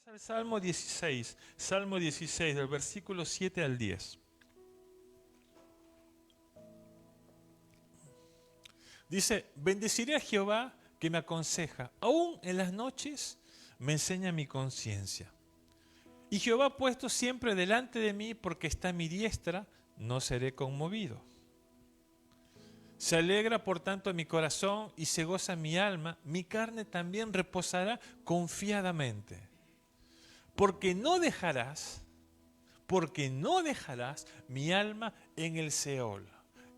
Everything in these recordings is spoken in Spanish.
al Salmo 16, del versículo 7 al 10. Dice, bendeciré a Jehová que me aconseja, aún en las noches me enseña mi conciencia. Y Jehová ha puesto siempre delante de mí, porque está a mi diestra, no seré conmovido. Se alegra por tanto mi corazón y se goza mi alma, mi carne también reposará confiadamente. Porque no dejarás mi alma en el Seol,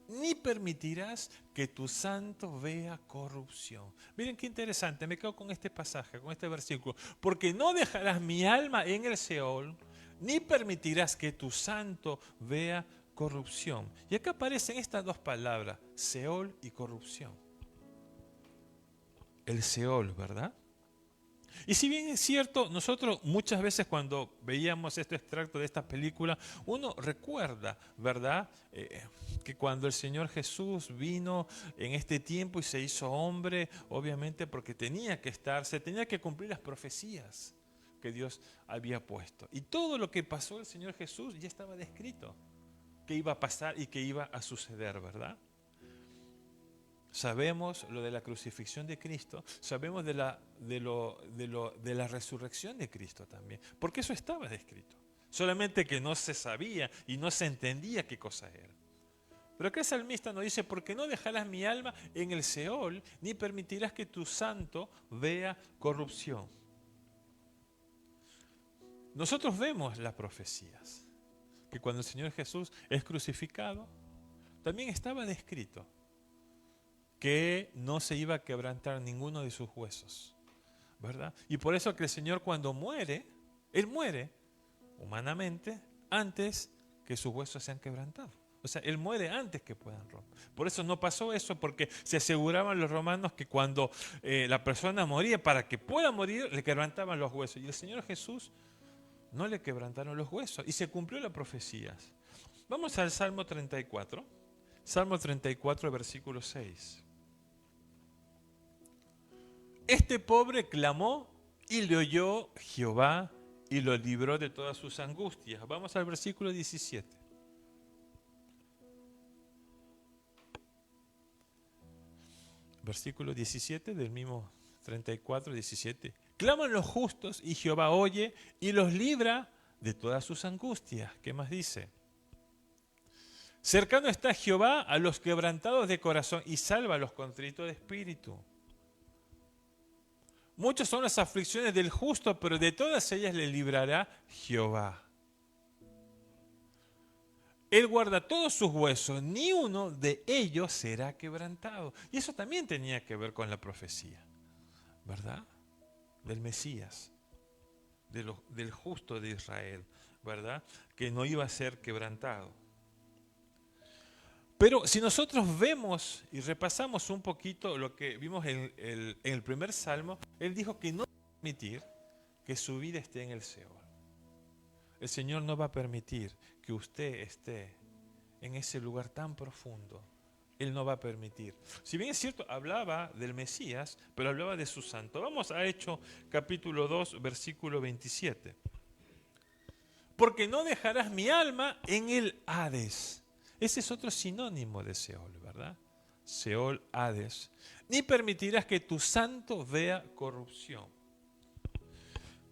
ni permitirás que tu santo vea corrupción. Miren qué interesante, me quedo con este pasaje, con este versículo. Porque no dejarás mi alma en el Seol, ni permitirás que tu santo vea corrupción. Y acá aparecen estas dos palabras, Seol y corrupción. El Seol, ¿verdad? Y si bien es cierto, nosotros muchas veces cuando veíamos este extracto de esta película, uno recuerda, ¿verdad? Que cuando el Señor Jesús vino en este tiempo y se hizo hombre, obviamente porque se tenía que cumplir las profecías que Dios había puesto. Y todo lo que pasó el Señor Jesús ya estaba descrito, que iba a pasar y que iba a suceder, ¿verdad? Sabemos lo de la crucifixión de Cristo, sabemos de la resurrección de Cristo también, porque eso estaba descrito. Solamente que no se sabía y no se entendía qué cosa era. Pero acá el salmista nos dice, porque no dejarás mi alma en el Seol, ni permitirás que tu santo vea corrupción. Nosotros vemos las profecías, que cuando el Señor Jesús es crucificado, también estaba descrito que no se iba a quebrantar ninguno de sus huesos, ¿verdad? Y por eso que el Señor cuando muere, Él muere humanamente antes que sus huesos sean quebrantados. O sea, Él muere antes que puedan romper. Por eso no pasó eso, porque se aseguraban los romanos que cuando la persona moría, para que pueda morir, le quebrantaban los huesos. Y el Señor Jesús no le quebrantaron los huesos. Y se cumplió la profecía. Vamos al Salmo 34. Salmo 34, versículo 6. Este pobre clamó y le oyó Jehová y lo libró de todas sus angustias. Vamos al versículo 17. Versículo 17 del mismo 34, 17. Claman los justos y Jehová oye y los libra de todas sus angustias. ¿Qué más dice? Cercano está Jehová a los quebrantados de corazón y salva a los contritos de espíritu. Muchas son las aflicciones del justo, pero de todas ellas le librará Jehová. Él guarda todos sus huesos, ni uno de ellos será quebrantado. Y eso también tenía que ver con la profecía, ¿verdad? Del Mesías, del justo de Israel, ¿verdad? Que no iba a ser quebrantado. Pero si nosotros vemos y repasamos un poquito lo que vimos en el primer salmo, él dijo que no va a permitir que su vida esté en el Seol. El Señor no va a permitir que usted esté en ese lugar tan profundo. Él no va a permitir. Si bien es cierto, hablaba del Mesías, pero hablaba de su santo. Vamos a Hechos capítulo 2, versículo 27. Porque no dejarás mi alma en el Hades. Ese es otro sinónimo de Seol, ¿verdad? Seol, Hades. Ni permitirás que tu santo vea corrupción.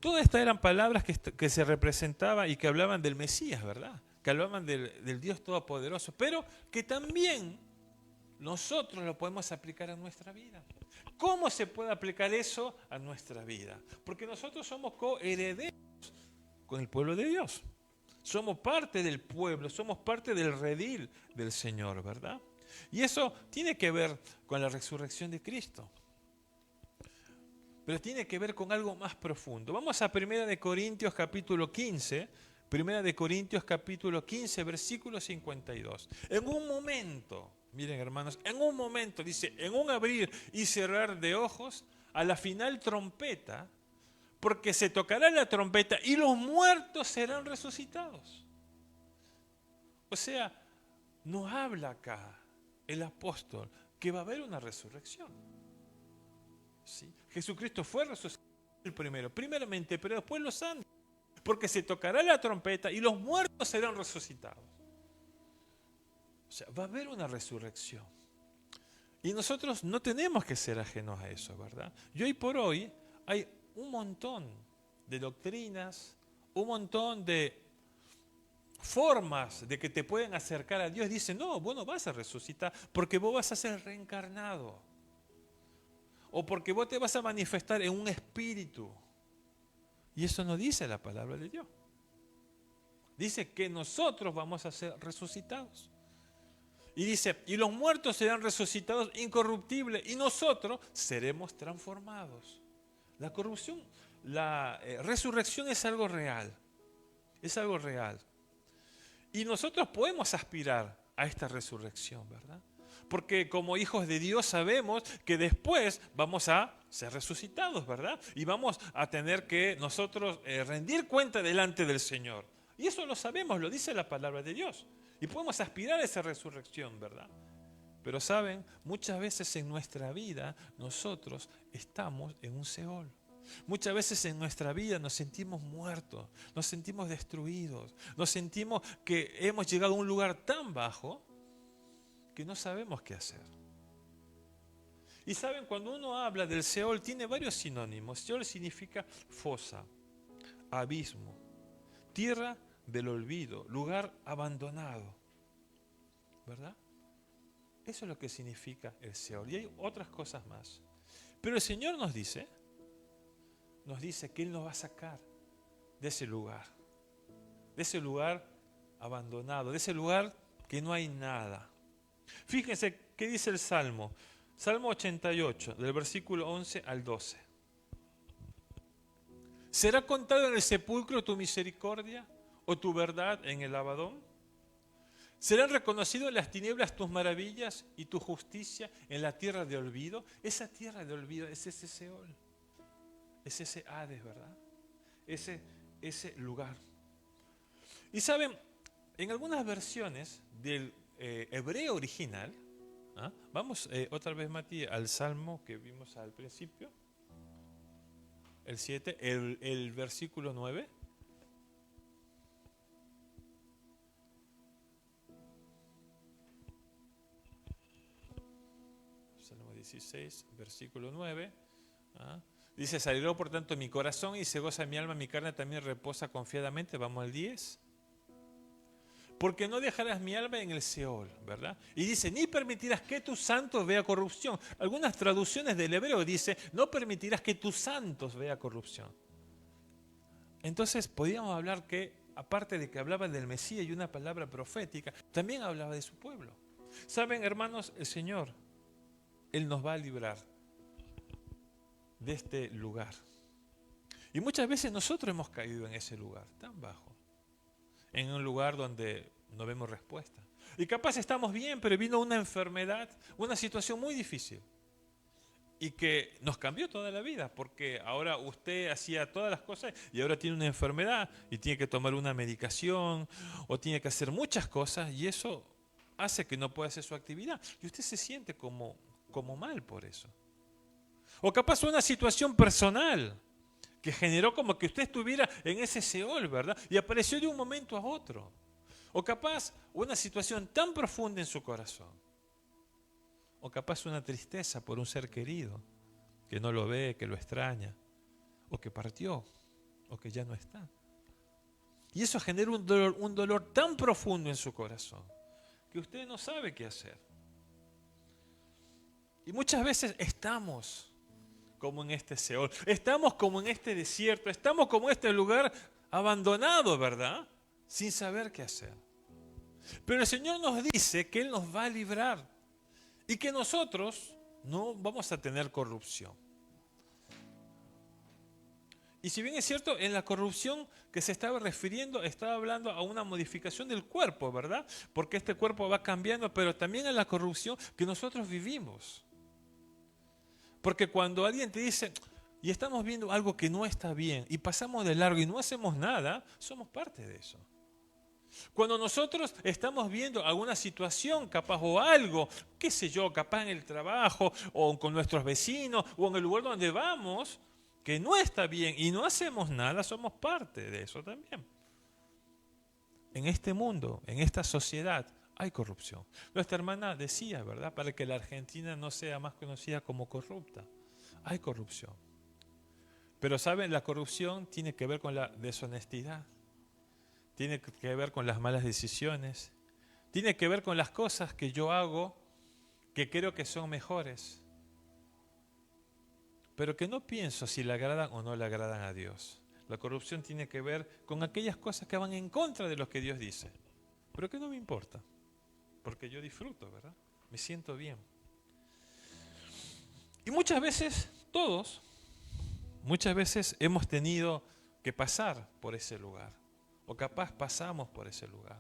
Todas estas eran palabras que se representaban y que hablaban del Mesías, ¿verdad? Que hablaban del Dios Todopoderoso, pero que también nosotros lo podemos aplicar a nuestra vida. ¿Cómo se puede aplicar eso a nuestra vida? Porque nosotros somos coherederos con el pueblo de Dios. Somos parte del pueblo, somos parte del redil del Señor, ¿verdad? Y eso tiene que ver con la resurrección de Cristo. Pero tiene que ver con algo más profundo. Vamos a 1 Corintios capítulo 15, 1 Corintios capítulo 15, versículo 52. En un momento, miren hermanos, en un momento, dice, en un abrir y cerrar de ojos, a la final trompeta, porque se tocará la trompeta y los muertos serán resucitados. O sea, nos habla acá el apóstol que va a haber una resurrección. ¿Sí? Jesucristo fue resucitado el primero, primeramente, pero después los santos. Porque se tocará la trompeta y los muertos serán resucitados. O sea, va a haber una resurrección. Y nosotros no tenemos que ser ajenos a eso, ¿verdad? Y hoy por hoy hay un montón de doctrinas, un montón de formas de que te pueden acercar a Dios. Dicen, no, vos no vas a resucitar porque vos vas a ser reencarnado. O porque vos te vas a manifestar en un espíritu. Y eso no dice la palabra de Dios. Dice que nosotros vamos a ser resucitados. Y dice, y los muertos serán resucitados incorruptibles y nosotros seremos transformados. La corrupción, la resurrección es algo real. Es algo real. Y nosotros podemos aspirar a esta resurrección, ¿verdad? Porque como hijos de Dios sabemos que después vamos a ser resucitados, ¿verdad? Y vamos a tener que nosotros rendir cuenta delante del Señor. Y eso lo sabemos, lo dice la palabra de Dios. Y podemos aspirar a esa resurrección, ¿verdad? Pero saben, muchas veces en nuestra vida nosotros estamos en un Seol. Muchas veces en nuestra vida nos sentimos muertos, nos sentimos destruidos, nos sentimos que hemos llegado a un lugar tan bajo que no sabemos qué hacer. Y saben, cuando uno habla del Seol tiene varios sinónimos. Seol significa fosa, abismo, tierra del olvido, lugar abandonado, ¿verdad? Eso es lo que significa el Seol. Y hay otras cosas más. Pero el Señor nos dice que Él nos va a sacar de ese lugar abandonado, de ese lugar que no hay nada. Fíjense qué dice el Salmo 88, del versículo 11 al 12. ¿Será contado en el sepulcro tu misericordia o tu verdad en el Abadón? ¿Serán reconocidos en las tinieblas tus maravillas y tu justicia en la tierra de olvido? Esa tierra de olvido es ese Seol, es ese Hades, ¿verdad? Ese lugar. Y saben, en algunas versiones del hebreo original, vamos otra vez, Mati, al Salmo que vimos al principio, el 7, el versículo 9. Salmo 16, versículo 9. Dice, salió por tanto mi corazón y se goza mi alma, mi carne también reposa confiadamente. Vamos al 10. Porque no dejarás mi alma en el Seol, ¿verdad? Y dice, ni permitirás que tu santo vea corrupción. Algunas traducciones del hebreo dice, no permitirás que tus santos vea corrupción. Entonces podríamos hablar que, aparte de que hablaba del Mesías y una palabra profética, también hablaba de su pueblo. Saben, hermanos, el Señor, Él nos va a librar de este lugar. Y muchas veces nosotros hemos caído en ese lugar tan bajo, en un lugar donde no vemos respuesta. Y capaz estamos bien, pero vino una enfermedad, una situación muy difícil. Y que nos cambió toda la vida, porque ahora usted hacía todas las cosas y ahora tiene una enfermedad y tiene que tomar una medicación o tiene que hacer muchas cosas y eso hace que no pueda hacer su actividad. Y usted se siente como mal por eso. O capaz una situación personal que generó como que usted estuviera en ese Seol, ¿verdad? Y apareció de un momento a otro. O capaz una situación tan profunda en su corazón. O capaz una tristeza por un ser querido que no lo ve, que lo extraña, o que partió, o que ya no está. Y eso genera un dolor tan profundo en su corazón que usted no sabe qué hacer. Y muchas veces estamos como en este Seol, estamos como en este desierto, estamos como en este lugar abandonado, ¿verdad? Sin saber qué hacer. Pero el Señor nos dice que Él nos va a librar y que nosotros no vamos a tener corrupción. Y si bien es cierto, en la corrupción que se estaba refiriendo, estaba hablando a una modificación del cuerpo, ¿verdad? Porque este cuerpo va cambiando, pero también en la corrupción que nosotros vivimos. Porque cuando alguien te dice, y estamos viendo algo que no está bien, y pasamos de largo y no hacemos nada, somos parte de eso. Cuando nosotros estamos viendo alguna situación capaz o algo, qué sé yo, capaz en el trabajo, o con nuestros vecinos, o en el lugar donde vamos, que no está bien y no hacemos nada, somos parte de eso también. En este mundo, en esta sociedad, hay corrupción. Nuestra hermana decía, ¿verdad? Para que la Argentina no sea más conocida como corrupta. Hay corrupción. Pero ¿saben? La corrupción tiene que ver con la deshonestidad. Tiene que ver con las malas decisiones. Tiene que ver con las cosas que yo hago que creo que son mejores. Pero que no pienso si le agradan o no le agradan a Dios. La corrupción tiene que ver con aquellas cosas que van en contra de lo que Dios dice. Pero que no me importa. Porque yo disfruto, ¿verdad? Me siento bien. Y muchas veces, muchas veces hemos tenido que pasar por ese lugar. O capaz pasamos por ese lugar.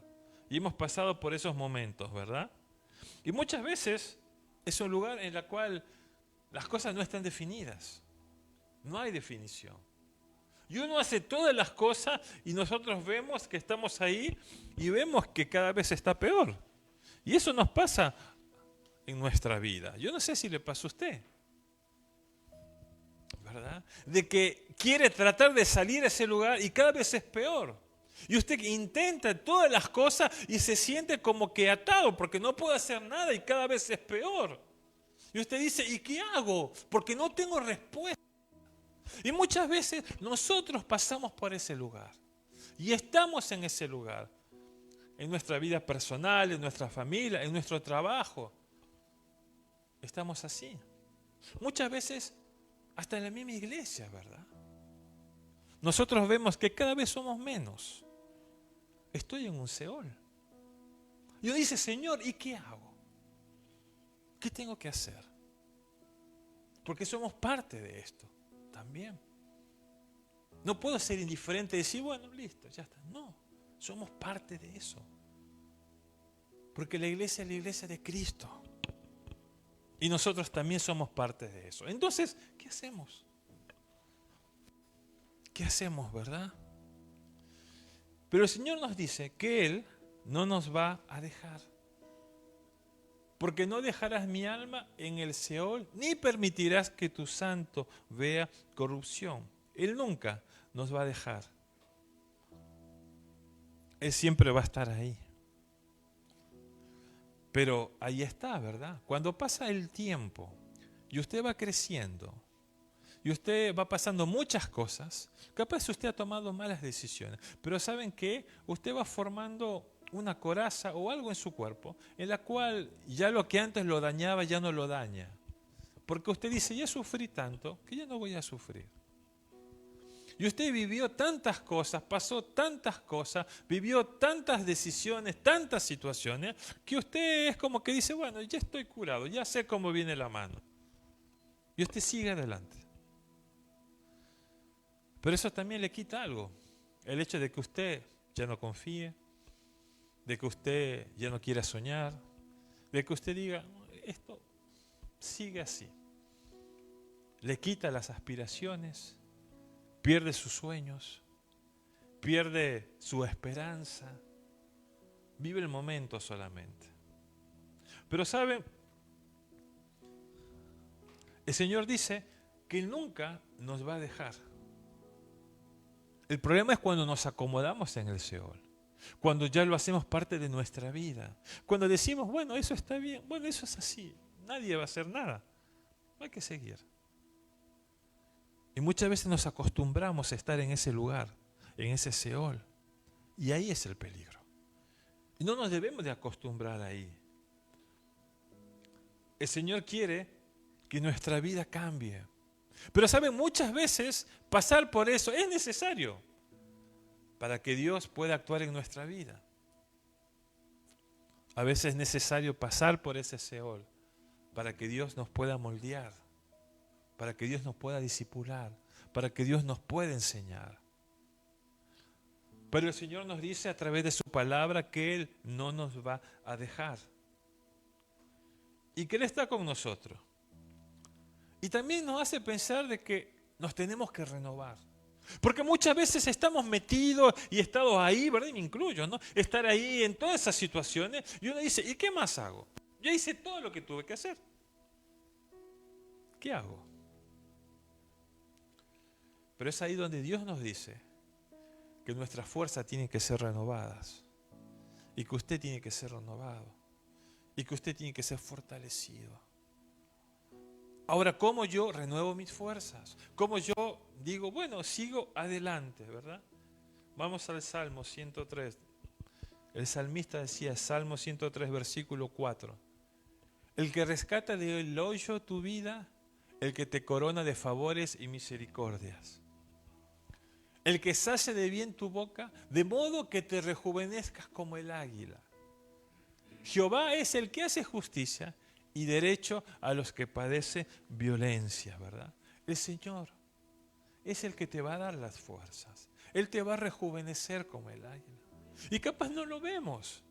Y hemos pasado por esos momentos, ¿verdad? Y muchas veces es un lugar en el cual las cosas no están definidas. No hay definición. Y uno hace todas las cosas y nosotros vemos que estamos ahí y vemos que cada vez está peor. Y eso nos pasa en nuestra vida. Yo no sé si le pasa a usted, ¿verdad? De que quiere tratar de salir a ese lugar y cada vez es peor. Y usted intenta todas las cosas y se siente como que atado porque no puede hacer nada y cada vez es peor. Y usted dice, ¿y qué hago? Porque no tengo respuesta. Y muchas veces nosotros pasamos por ese lugar. Y estamos en ese lugar. En nuestra vida personal, en nuestra familia, en nuestro trabajo. Estamos así. Muchas veces hasta en la misma iglesia, ¿verdad? Nosotros vemos que cada vez somos menos. Estoy en un Seol. Y uno dice, Señor, ¿y qué hago? ¿Qué tengo que hacer? Porque somos parte de esto también. No puedo ser indiferente y decir, bueno, listo, ya está. No, somos parte de eso. Porque la iglesia es la iglesia de Cristo. Y nosotros también somos parte de eso. Entonces, ¿qué hacemos? ¿Qué hacemos, verdad? Pero el Señor nos dice que Él no nos va a dejar. Porque no dejarás mi alma en el Seol, ni permitirás que tu santo vea corrupción. Él nunca nos va a dejar. Él siempre va a estar ahí. Pero ahí está, ¿verdad? Cuando pasa el tiempo y usted va creciendo y usted va pasando muchas cosas, capaz usted ha tomado malas decisiones, pero ¿saben qué? Usted va formando una coraza o algo en su cuerpo en la cual ya lo que antes lo dañaba ya no lo daña. Porque usted dice, ya sufrí tanto que ya no voy a sufrir. Y usted vivió tantas cosas, pasó tantas cosas, vivió tantas decisiones, tantas situaciones, que usted es como que dice, bueno, ya estoy curado, ya sé cómo viene la mano. Y usted sigue adelante. Pero eso también le quita algo. El hecho de que usted ya no confíe, de que usted ya no quiera soñar, de que usted diga, esto sigue así. Le quita las aspiraciones, pierde sus sueños, pierde su esperanza, vive el momento solamente. Pero ¿saben? El Señor dice que Él nunca nos va a dejar. El problema es cuando nos acomodamos en el Seol, cuando ya lo hacemos parte de nuestra vida, cuando decimos, bueno, eso está bien, bueno, eso es así, nadie va a hacer nada, hay que seguir. Y muchas veces nos acostumbramos a estar en ese lugar, en ese Seol, y ahí es el peligro. Y no nos debemos de acostumbrar ahí. El Señor quiere que nuestra vida cambie. Pero saben, muchas veces pasar por eso es necesario para que Dios pueda actuar en nuestra vida. A veces es necesario pasar por ese Seol para que Dios nos pueda moldear, para que Dios nos pueda discipular, para que Dios nos pueda enseñar. Pero el Señor nos dice a través de su palabra que Él no nos va a dejar y que Él está con nosotros. Y también nos hace pensar de que nos tenemos que renovar. Porque muchas veces estamos metidos y estado ahí, ¿verdad? Y me incluyo, ¿no? Estar ahí en todas esas situaciones y uno dice, ¿y qué más hago? Ya hice todo lo que tuve que hacer. ¿Qué hago? Pero es ahí donde Dios nos dice que nuestras fuerzas tienen que ser renovadas y que usted tiene que ser renovado y que usted tiene que ser fortalecido. Ahora, ¿cómo yo renuevo mis fuerzas? ¿Cómo yo digo, bueno, sigo adelante, verdad? Vamos al Salmo 103. El salmista decía, Salmo 103, versículo 4. El que rescata del hoyo tu vida, el que te corona de favores y misericordias. El que sacia de bien tu boca, de modo que te rejuvenezcas como el águila. Jehová es el que hace justicia y derecho a los que padecen violencia, ¿verdad? El Señor es el que te va a dar las fuerzas. Él te va a rejuvenecer como el águila. Y capaz no lo vemos,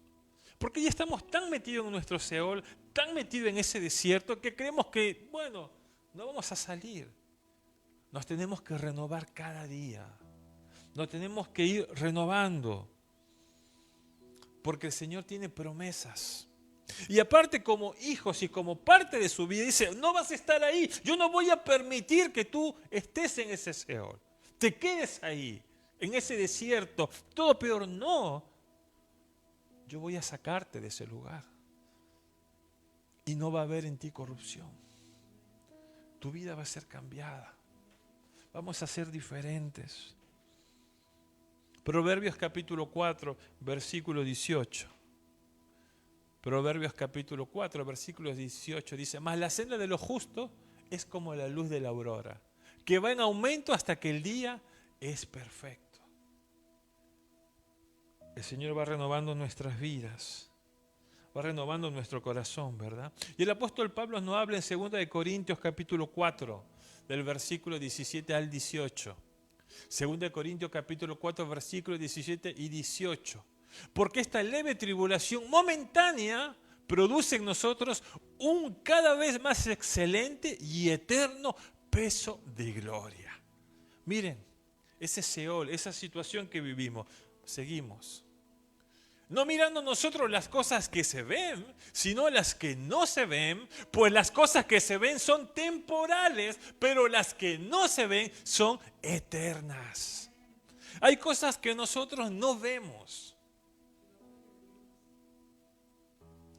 porque ya estamos tan metidos en nuestro Seol, tan metidos en ese desierto, que creemos que, bueno, no vamos a salir. Nos tenemos que renovar cada día. Nos tenemos que ir renovando, porque el Señor tiene promesas. Y aparte, como hijos y como parte de su vida, dice, no vas a estar ahí, yo no voy a permitir que tú estés en ese Seol, te quedes ahí, en ese desierto, todo peor, no, yo voy a sacarte de ese lugar. Y no va a haber en ti corrupción, tu vida va a ser cambiada, vamos a ser diferentes. Proverbios capítulo 4, versículo 18. Proverbios capítulo 4, versículo 18 dice, mas la senda de los justos es como la luz de la aurora, que va en aumento hasta que el día es perfecto. El Señor va renovando nuestras vidas, va renovando nuestro corazón, ¿verdad? Y el apóstol Pablo nos habla en 2 de Corintios capítulo 4, del versículo 17 al 18. 2 de Corintios capítulo 4, versículos 17 y 18. Porque esta leve tribulación momentánea produce en nosotros un cada vez más excelente y eterno peso de gloria. Miren, ese Seol, esa situación que vivimos, seguimos. No mirando nosotros las cosas que se ven, sino las que no se ven, pues las cosas que se ven son temporales, pero las que no se ven son eternas. Hay cosas que nosotros no vemos.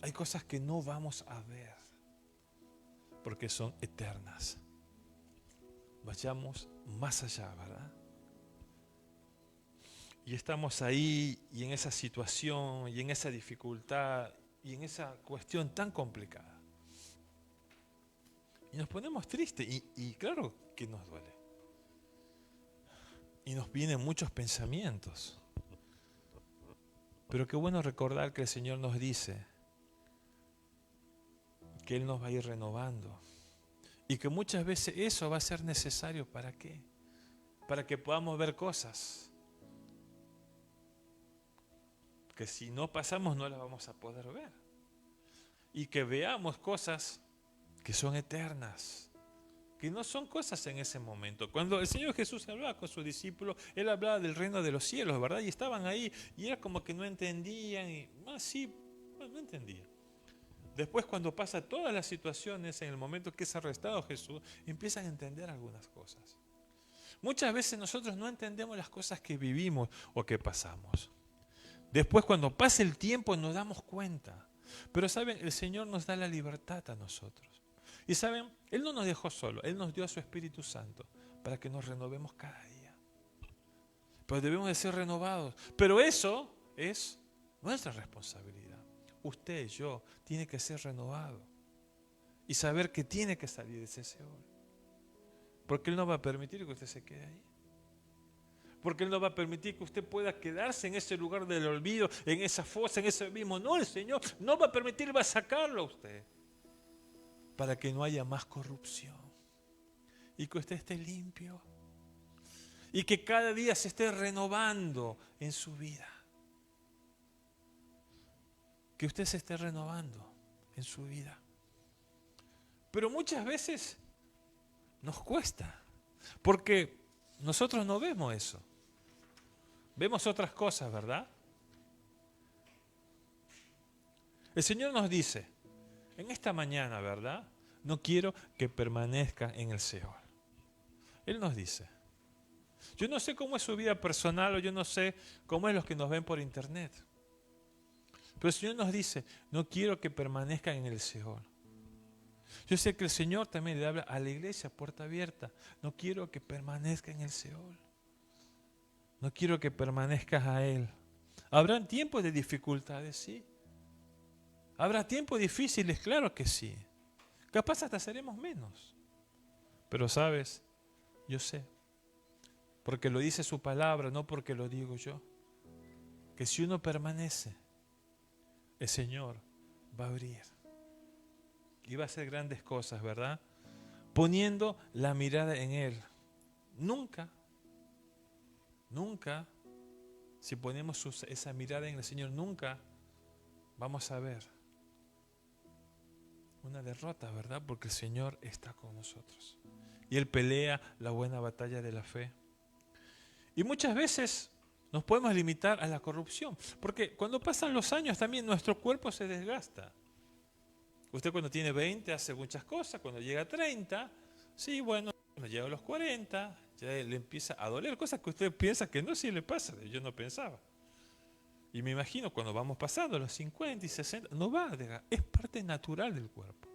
Hay cosas que no vamos a ver, porque son eternas. Vayamos más allá, ¿verdad? Y estamos ahí y en esa situación y en esa dificultad y en esa cuestión tan complicada. Y nos ponemos tristes y claro que nos duele. Y nos vienen muchos pensamientos. Pero qué bueno recordar que el Señor nos dice que Él nos va a ir renovando. Y que muchas veces eso va a ser necesario. ¿Para qué? Para que podamos ver cosas que si no pasamos no las vamos a poder ver. Y que veamos cosas que son eternas, que no son cosas en ese momento. Cuando el Señor Jesús hablaba con sus discípulos, Él hablaba del reino de los cielos, ¿verdad? Y estaban ahí y era como que no entendían, y sí, no entendían. Después, cuando pasa todas las situaciones, en el momento que es arrestado Jesús, empiezan a entender algunas cosas. Muchas veces nosotros no entendemos las cosas que vivimos o que pasamos. Después, cuando pasa el tiempo, nos damos cuenta. Pero saben, el Señor nos da la libertad a nosotros. Y saben, Él no nos dejó solo, Él nos dio a su Espíritu Santo para que nos renovemos cada día. Pero debemos de ser renovados. Pero eso es nuestra responsabilidad. Usted, yo, tiene que ser renovado. Y saber que tiene que salir de ese Seol. Porque Él no va a permitir que usted se quede ahí. Porque Él no va a permitir que usted pueda quedarse en ese lugar del olvido, en esa fosa, en ese abismo. No, el Señor no va a permitir, va a sacarlo a usted. Para que no haya más corrupción. Y que usted esté limpio. Y que cada día se esté renovando en su vida. Que usted se esté renovando en su vida. Pero muchas veces nos cuesta. Porque nosotros no vemos eso. Vemos otras cosas, ¿verdad? El Señor nos dice, en esta mañana, ¿verdad? No quiero que permanezca en el Seol. Él nos dice, Yo no sé cómo es su vida personal o yo no sé cómo es los que nos ven por internet. Pero el Señor nos dice, no quiero que permanezcan en el Seol. Yo sé que el Señor también le habla a la iglesia, puerta abierta. No quiero que permanezca en el Seol. No quiero que permanezcas a Él. ¿Habrán tiempos de dificultades? Sí. ¿Habrá tiempos difíciles? Claro que sí. Capaz hasta seremos menos. Pero sabes, yo sé, porque lo dice su palabra, no porque lo digo yo, que si uno permanece, el Señor va a abrir. Y va a hacer grandes cosas, ¿verdad? Poniendo la mirada en Él. Nunca, si ponemos esa mirada en el Señor, nunca vamos a ver una derrota, ¿verdad? Porque el Señor está con nosotros. Y Él pelea la buena batalla de la fe. Y muchas veces nos podemos limitar a la corrupción. Porque cuando pasan los años también nuestro cuerpo se desgasta. Usted cuando tiene 20 hace muchas cosas, cuando llega a 30, sí, bueno, cuando llega a los 40, ya le empieza a doler, cosas que usted piensa que no, sí le pasa, yo no pensaba. Y me imagino cuando vamos pasando los 50 y 60, no va a desgastar, es parte natural del cuerpo,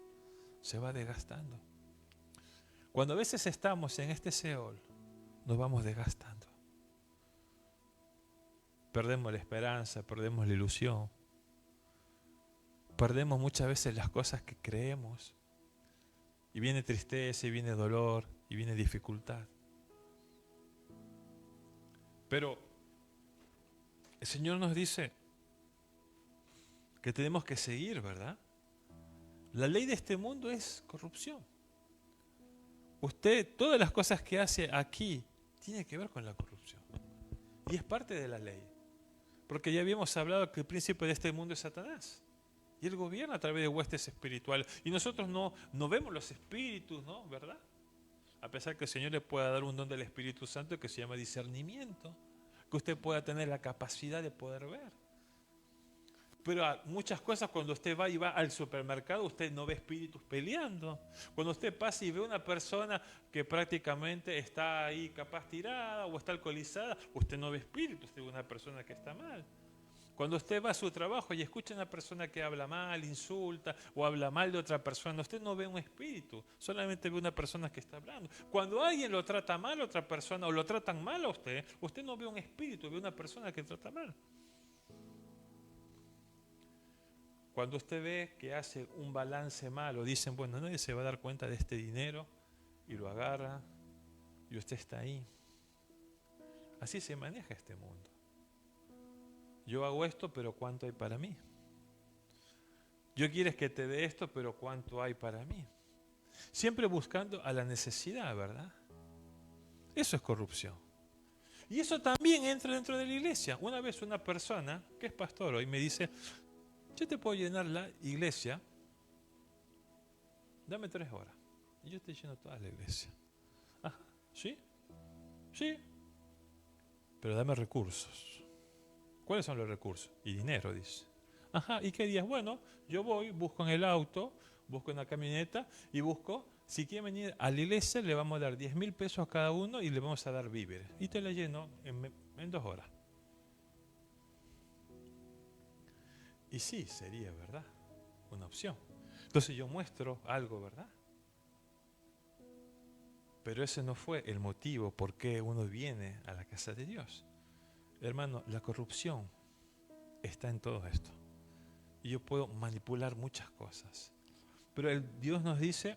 se va desgastando. Cuando a veces estamos en este Seol, nos vamos desgastando. Perdemos la esperanza, perdemos la ilusión. Perdemos muchas veces las cosas que creemos. Y viene tristeza, y viene dolor, y viene dificultad. Pero el Señor nos dice que tenemos que seguir, ¿verdad? La ley de este mundo es corrupción. Usted, todas las cosas que hace aquí, tiene que ver con la corrupción. Y es parte de la ley. Porque ya habíamos hablado que el príncipe de este mundo es Satanás. Y él gobierna a través de huestes espirituales. Y nosotros no vemos los espíritus, ¿no? ¿Verdad? A pesar que el Señor le pueda dar un don del Espíritu Santo que se llama discernimiento. Que usted pueda tener la capacidad de poder ver. Pero muchas cosas cuando usted va y va al supermercado, usted no ve espíritus peleando. Cuando usted pasa y ve una persona que prácticamente está ahí capaz tirada o está alcoholizada, usted no ve espíritus, usted ve una persona que está mal. Cuando usted va a su trabajo y escucha a una persona que habla mal, insulta o habla mal de otra persona, usted no ve un espíritu, solamente ve una persona que está hablando. Cuando alguien lo trata mal a otra persona o lo tratan mal a usted, usted no ve un espíritu, ve una persona que trata mal. Cuando usted ve que hace un balance malo, dicen, bueno, nadie se va a dar cuenta de este dinero y lo agarra y usted está ahí. Así se maneja este mundo. Yo hago esto, pero ¿cuánto hay para mí? Yo quieres que te dé esto, pero ¿cuánto hay para mí? Siempre buscando a la necesidad, ¿verdad? Eso es corrupción. Y eso también entra dentro de la iglesia. Una vez una persona, que es pastor hoy, me dice, yo te puedo llenar la iglesia, dame 3 horas. Y yo te lleno toda la iglesia. Ajá, ¿sí? Sí. Pero dame recursos. ¿Cuáles son los recursos? Y dinero, dice. Ajá, ¿y qué días? Bueno, yo voy, busco en el auto, busco en la camioneta y busco, si quieren venir a la iglesia, le vamos a dar 10.000 pesos a cada uno y le vamos a dar víveres. Y te la lleno en 2 horas. Y sí, sería, ¿verdad? Una opción. Entonces yo muestro algo, ¿verdad? Pero ese no fue el motivo por qué uno viene a la casa de Dios. Hermano, la corrupción está en todo esto. Y yo puedo manipular muchas cosas. Pero Dios nos dice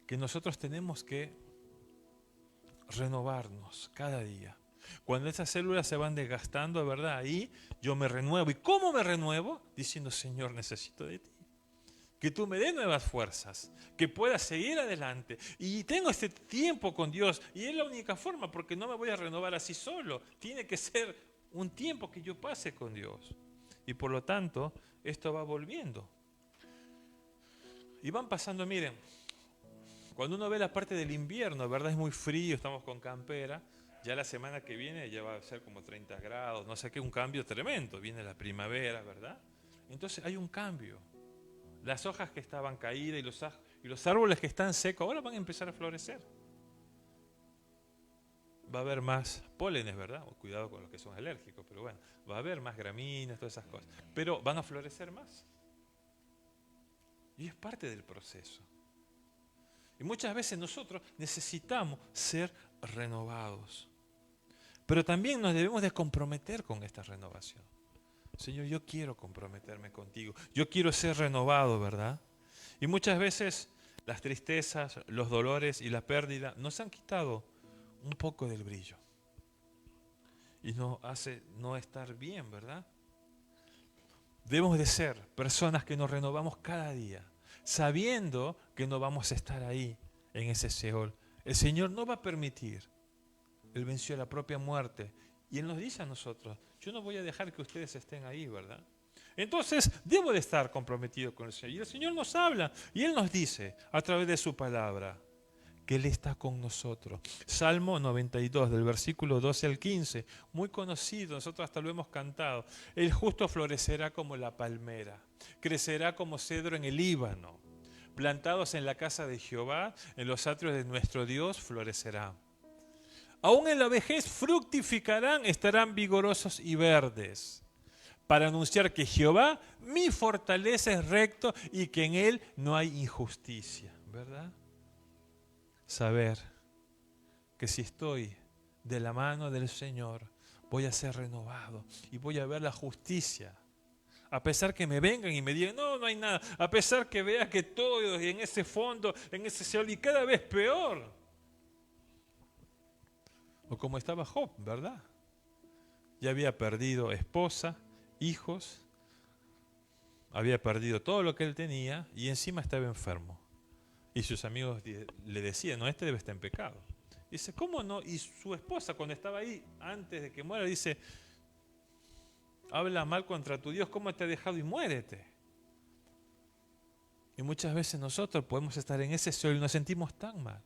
que nosotros tenemos que renovarnos cada día. Cuando esas células se van desgastando, ¿verdad? Ahí yo me renuevo. ¿Y cómo me renuevo? Diciendo, Señor, necesito de ti. Que tú me des nuevas fuerzas, que pueda seguir adelante. Y tengo este tiempo con Dios. Y es la única forma, porque no me voy a renovar así solo. Tiene que ser un tiempo que yo pase con Dios. Y por lo tanto, esto va volviendo. Y van pasando, miren, cuando uno ve la parte del invierno, ¿verdad? Es muy frío, estamos con campera. Ya la semana que viene ya va a ser como 30 grados, no sé qué, un cambio tremendo. Viene la primavera, ¿verdad? Entonces hay un cambio. Las hojas que estaban caídas y los árboles que están secos ahora van a empezar a florecer. va a haber más pólenes, ¿verdad? Cuidado con los que son alérgicos, pero bueno, va a haber más gramíneas, todas esas cosas. Pero van a florecer más. Y es parte del proceso. Y muchas veces nosotros necesitamos ser renovados. Pero también nos debemos de comprometer con esta renovación. Señor, yo quiero comprometerme contigo. Yo quiero ser renovado, ¿verdad? Y muchas veces las tristezas, los dolores y la pérdida nos han quitado un poco del brillo. Y nos hace no estar bien, ¿verdad? Debemos de ser personas que nos renovamos cada día, sabiendo que no vamos a estar ahí, en ese Seol. El Señor no va a permitir. Él venció la propia muerte. Y Él nos dice a nosotros, yo no voy a dejar que ustedes estén ahí, ¿verdad? Entonces, debo de estar comprometido con el Señor. Y el Señor nos habla y Él nos dice, a través de su palabra, que Él está con nosotros. Salmo 92, del versículo 12 al 15, muy conocido, nosotros hasta lo hemos cantado. El justo florecerá como la palmera, crecerá como cedro en el Líbano. Plantados en la casa de Jehová, en los atrios de nuestro Dios, florecerá. Aún en la vejez fructificarán, estarán vigorosos y verdes, para anunciar que Jehová, mi fortaleza, es recto y que en Él no hay injusticia, ¿verdad? Saber que si estoy de la mano del Señor, voy a ser renovado y voy a ver la justicia. A pesar que me vengan y me digan, no, no hay nada. A pesar que vea que todo en ese fondo, en ese Seol, y cada vez peor. O como estaba Job, ¿verdad? Ya había perdido esposa, hijos, había perdido todo lo que él tenía y encima estaba enfermo. Y sus amigos le decían, no, este debe estar en pecado. Dice, ¿cómo no? Y su esposa, cuando estaba ahí, antes de que muera, dice, habla mal contra tu Dios, ¿cómo te ha dejado y muérete? Y muchas veces nosotros podemos estar en ese Seol y nos sentimos tan mal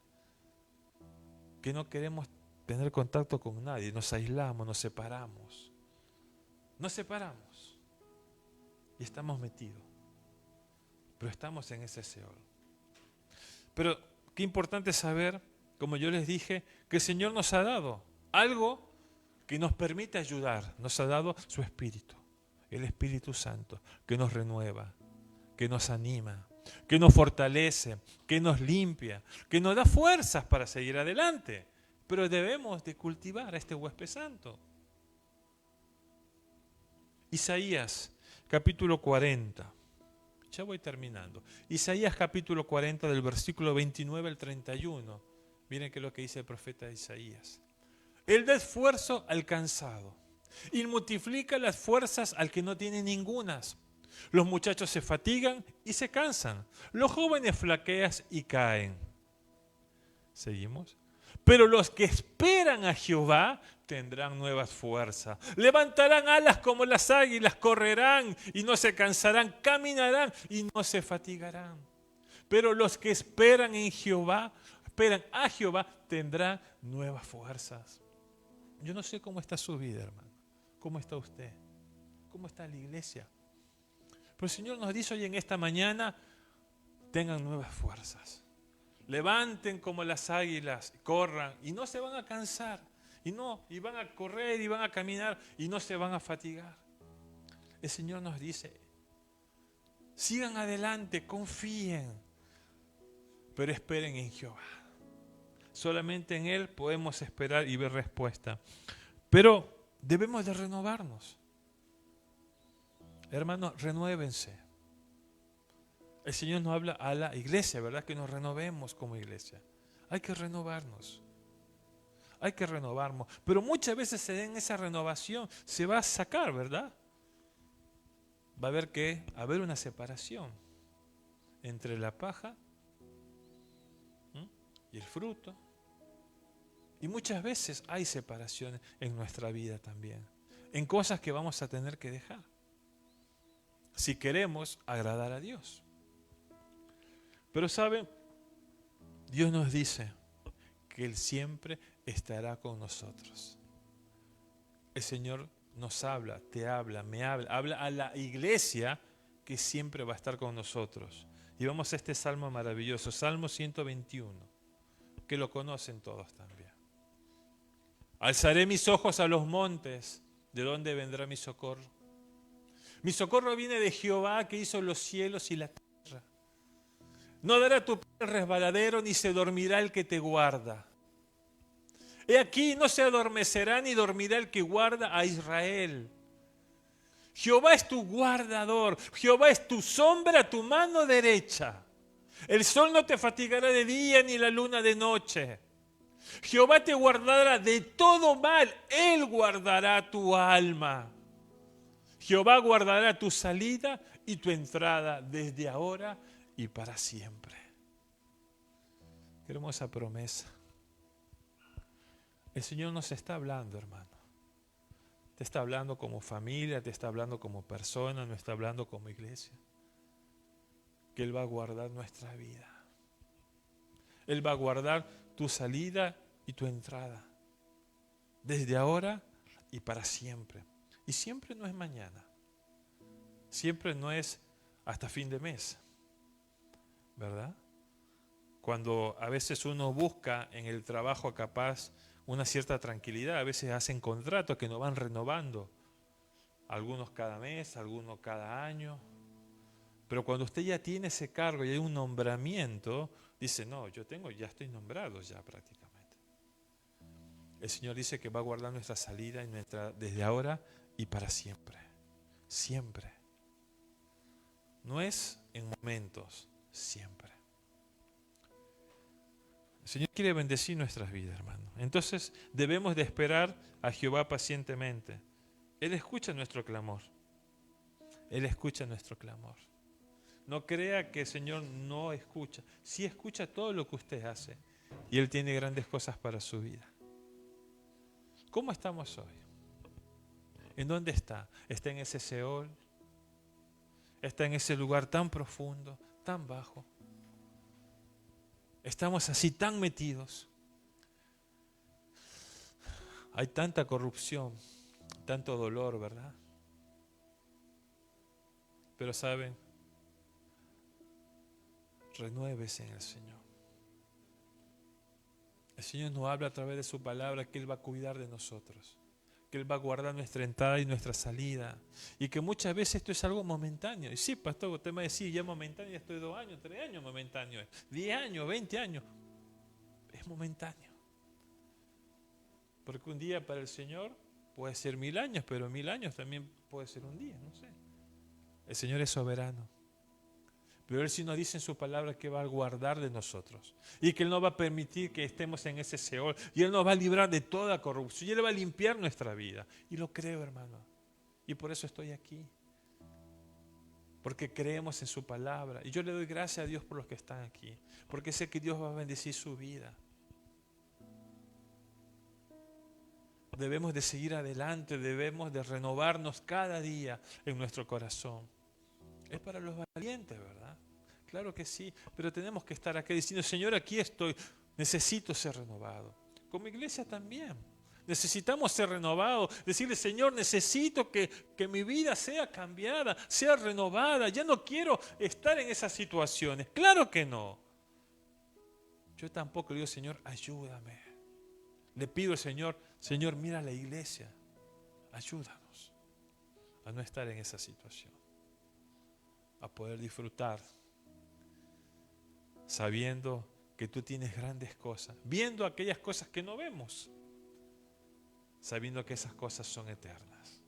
que no queremos tener contacto con nadie, nos aislamos, nos separamos. Nos separamos y estamos metidos. Pero estamos en ese Seol. Pero qué importante saber, como yo les dije, que el Señor nos ha dado algo que nos permite ayudar. Nos ha dado su Espíritu, el Espíritu Santo, que nos renueva, que nos anima, que nos fortalece, que nos limpia, que nos da fuerzas para seguir adelante. Pero debemos de cultivar a este huésped santo. Isaías, capítulo 40. Ya voy terminando. Isaías, capítulo 40, del versículo 29 al 31. Miren qué es lo que dice el profeta Isaías. Él da esfuerzo al cansado y multiplica las fuerzas al que no tiene ningunas. Los muchachos se fatigan y se cansan. Los jóvenes flaquean y caen. ¿Seguimos? Pero los que esperan a Jehová tendrán nuevas fuerzas. Levantarán alas como las águilas, correrán y no se cansarán, caminarán y no se fatigarán. Pero los que esperan en Jehová, esperan a Jehová, tendrán nuevas fuerzas. Yo no sé cómo está su vida, hermano. ¿Cómo está usted? ¿Cómo está la iglesia? Pero el Señor nos dice hoy en esta mañana, tengan nuevas fuerzas. Levanten como las águilas, corran y no se van a cansar. Y van a correr y van a caminar y no se van a fatigar. El Señor nos dice, sigan adelante, confíen, pero esperen en Jehová. Solamente en Él podemos esperar y ver respuesta. Pero debemos de renovarnos. Hermanos, renuévense. El Señor nos habla a la iglesia, ¿verdad? Que nos renovemos como iglesia. Hay que renovarnos. Hay que renovarnos. Pero muchas veces en esa renovación se va a sacar, ¿verdad? Va a haber una separación entre la paja y el fruto. Y muchas veces hay separaciones en nuestra vida también. En cosas que vamos a tener que dejar. Si queremos agradar a Dios. Pero ¿saben? Dios nos dice que Él siempre estará con nosotros. El Señor nos habla, te habla, me habla, habla a la iglesia que siempre va a estar con nosotros. Y vamos a este salmo maravilloso, Salmo 121, que lo conocen todos también. Alzaré mis ojos a los montes. ¿De dónde vendrá mi socorro? Mi socorro viene de Jehová, que hizo los cielos y la tierra. No dará tu pie al resbaladero, ni se dormirá el que te guarda. He aquí, no se adormecerá ni dormirá el que guarda a Israel. Jehová es tu guardador, Jehová es tu sombra, tu mano derecha. El sol no te fatigará de día ni la luna de noche. Jehová te guardará de todo mal, Él guardará tu alma. Jehová guardará tu salida y tu entrada desde ahora y para siempre. Qué hermosa promesa. El Señor nos está hablando, hermano. Te está hablando como familia, te está hablando como persona, nos está hablando como iglesia. Que Él va a guardar nuestra vida. Él va a guardar tu salida y tu entrada. Desde ahora y para siempre. Y siempre no es mañana. Siempre no es hasta fin de mes. ¿Verdad? Cuando a veces uno busca en el trabajo capaz una cierta tranquilidad, a veces hacen contratos que nos van renovando. Algunos cada mes, algunos cada año. Pero cuando usted ya tiene ese cargo y hay un nombramiento, dice, no, ya estoy nombrado ya prácticamente. El Señor dice que va a guardar nuestra salida y desde ahora y para siempre. Siempre. No es en momentos, siempre. El Señor quiere bendecir nuestras vidas, hermano. Entonces debemos de esperar a Jehová pacientemente. Él escucha nuestro clamor. Él escucha nuestro clamor. No crea que el Señor no escucha. Sí escucha todo lo que usted hace. Y Él tiene grandes cosas para su vida. ¿Cómo estamos hoy? ¿En dónde está? ¿Está en ese Seol? ¿Está en ese lugar tan profundo, tan bajo? Estamos así tan metidos. Hay tanta corrupción, tanto dolor, ¿verdad? Pero saben, renuévese en el Señor. El Señor nos habla a través de su palabra que Él va a cuidar de nosotros, que Él va a guardar nuestra entrada y nuestra salida, y que muchas veces esto es algo momentáneo. Y sí, pastor, usted me va a decir, ya momentáneo, ya estoy 2 años, 3 años momentáneo, 10 años, 20 años. Es momentáneo. Porque un día para el Señor puede ser 1000 años, pero 1000 años también puede ser un día, no sé. El Señor es soberano. Pero Él sí nos dice en su palabra que va a guardar de nosotros. Y que Él no va a permitir que estemos en ese Seol. Y Él nos va a librar de toda corrupción. Y Él va a limpiar nuestra vida. Y lo creo, hermano. Y por eso estoy aquí. Porque creemos en su palabra. Y yo le doy gracias a Dios por los que están aquí. Porque sé que Dios va a bendecir su vida. Debemos de seguir adelante. Debemos de renovarnos cada día en nuestro corazón. Es para los valientes, ¿verdad? Claro que sí, pero tenemos que estar aquí diciendo, Señor, aquí estoy, necesito ser renovado. Como iglesia también, necesitamos ser renovados, decirle, Señor, necesito que mi vida sea cambiada, sea renovada, ya no quiero estar en esas situaciones. Claro que no. Yo tampoco le digo, Señor, ayúdame. Le pido al Señor, Señor, mira la iglesia, ayúdanos a no estar en esa situación. A poder disfrutar, sabiendo que tú tienes grandes cosas, viendo aquellas cosas que no vemos, sabiendo que esas cosas son eternas.